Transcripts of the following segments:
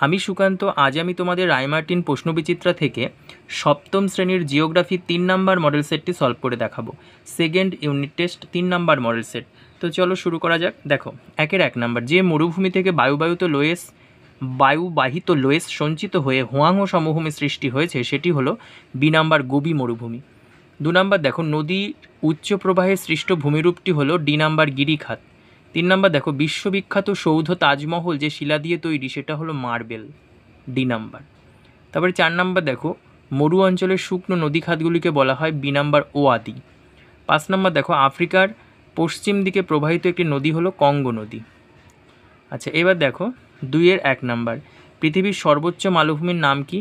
আমি সুকান্ত, আজ আমি তোমাদের রায়মার্টিন প্রশ্নবিচিত্রা থেকে সপ্তম শ্রেণীর জিওগ্রাফি 3 নাম্বার মডেল সেটটি সলভ করে দেখাবো। Second unit test 3 number model set. তো চলো শুরু করা যাক। দেখো 1 নাম্বার, যে মরুভূমি থেকে বায়ুবাহিত লোয়েস সঞ্চিত হয়ে হোয়াংহো সমভূমি সৃষ্টি হয়েছে সেটি হলো বি নাম্বার গোবি মরুভূমি। 2 নাম্বার দেখো, নদীর উচ্চ প্রবাহে সৃষ্ট ভূমিরূপটি হলো ডি নাম্বার গিরিখাত। 3 নাম্বার দেখো, বিশ্ববিখ্যাত সৌধ তাজমহল যে শিলা দিয়ে তৈরি সেটা হলো মার্বেল, ডি নাম্বার। তারপরে 4 নাম্বার দেখো, মরু অঞ্চলের শুকনো নদী খাতগুলিকে বলা হয় বি নাম্বার ওয়াদি। 5 নাম্বার দেখো, আফ্রিকার পশ্চিম দিকে প্রবাহিত একটি নদী হলো কঙ্গো নদী। আচ্ছা, এবার দেখো 2 নাম্বার, পৃথিবীর সর্বোচ্চ মালভূমির নাম কি?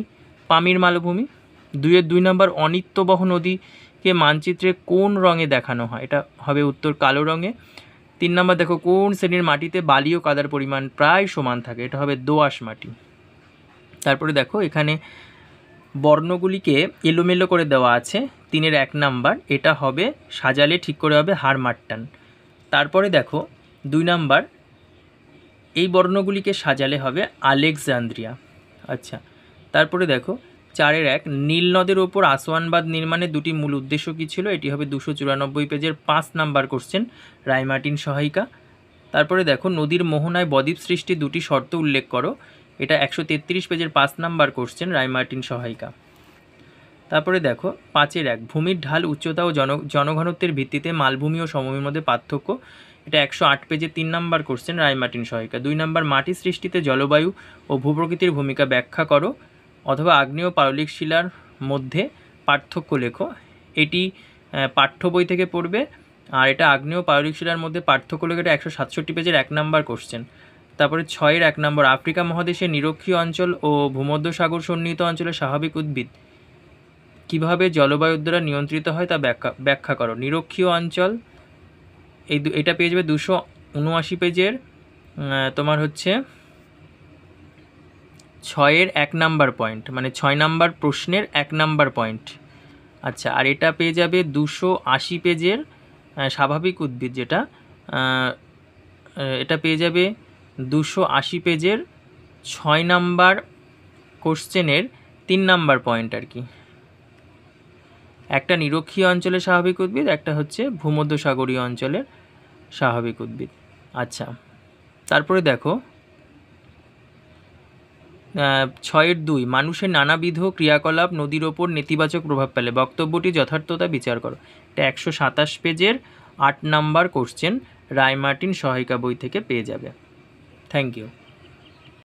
পামির মালভূমি। 2 নাম্বার, অনিত্যবহ নদীকে মানচিত্রে কোন রঙে দেখানো হয়? এটা হবে উত্তর কালো রঙে। 3 নাম্বার দেখো, কোন শ্রেণীর মাটিতে বালি ও কাদার পরিমাণ প্রায় সমান থাকে? এটা হবে দোআঁশ মাটি। তারপরে দেখো এখানে বর্ণগুলিকে এলোমেলো করে দেওয়া আছে। 3 নাম্বার, এটা হবে সাজালে ঠিক করে হবে হারমাট্টান। তারপরে দেখো 2 নাম্বার, এই বর্ণগুলিকে সাজালে হবে আলেকজান্দ্রিয়া। আচ্ছা, তারপরে দেখো 4 নীল নদের ওপর আসওয়ান বাঁধ নির্মাণের 2টি মূল উদ্দেশ্য কী ছিল? এটি হবে 294 পেজের 5 নাম্বার কোশ্চেন, রায়মার্টিন সহায়িকা। তারপরে দেখো নদীর মোহনায় বদ্বীপ সৃষ্টির 2টি শর্ত উল্লেখ করো। এটা 133 পেজের 5 নাম্বার কোশ্চেন, রায়মার্টিন সহায়িকা। তারপরে দেখো 5 ভূমির ঢাল, উচ্চতা ও জনঘনত্বের ভিত্তিতে মালভূমি ও সমভূমির মধ্যে পার্থক্য। এটা 108 পেজে 3 নাম্বার কোশ্চেন, রায়মার্টিন সহায়িকা। 2 নাম্বার, মাটি সৃষ্টিতে জলবায়ু ও ভূপ্রকৃতির ভূমিকা ব্যাখ্যা করো, অথবা আগ্নেয় পাললিক শিলার মধ্যে পার্থক্য লেখো। এটি পাঠ্য বই থেকে পড়বে। আর এটা আগ্নেয় পাললিক শিলার মধ্যে পার্থক্য লেখো, এটা 167 পেজের 1 নাম্বার কোশ্চেন। তারপরে 1 নম্বর, আফ্রিকা মহাদেশের নিরক্ষীয় অঞ্চল ও ভূমধ্যসাগর সন্নিহিত অঞ্চলের স্বাভাবিক উদ্ভিদ কীভাবে জলবায়ুর দ্বারা নিয়ন্ত্রিত হয় তা ব্যাখ্যা করো। নিরক্ষীয় অঞ্চল এটা পেয়ে যাবে 279 পেজের তোমার হচ্ছে 1 নাম্বার পয়েন্ট, মানে 6 নাম্বার প্রশ্নের 1 নাম্বার পয়েন্ট। আচ্ছা, আর এটা পেয়ে যাবে 280 পেজের স্বাভাবিক উদ্ভিদ, যেটা এটা পেয়ে যাবে 280 পেজের 6 নাম্বার কোশ্চেনের 3 নাম্বার পয়েন্ট আর কি। একটা নিরক্ষীয় অঞ্চলের স্বাভাবিক উদ্ভিদ, একটা হচ্ছে ভূমধ্যসাগরীয় অঞ্চলের স্বাভাবিক উদ্ভিদ। আচ্ছা, তারপরে দেখো 6.2, মানুষের নানাবিধ ক্রিয়াকলাপ নদীর ওপর নেতিবাচক প্রভাব ফেলে, বক্তব্যটি যথার্থতা বিচার করো। এটা 127 পেজের 8 নাম্বার কোশ্চেন, রায়মার্টিন সহায়িকা বই থেকে পেয়ে যাবে। Thank you.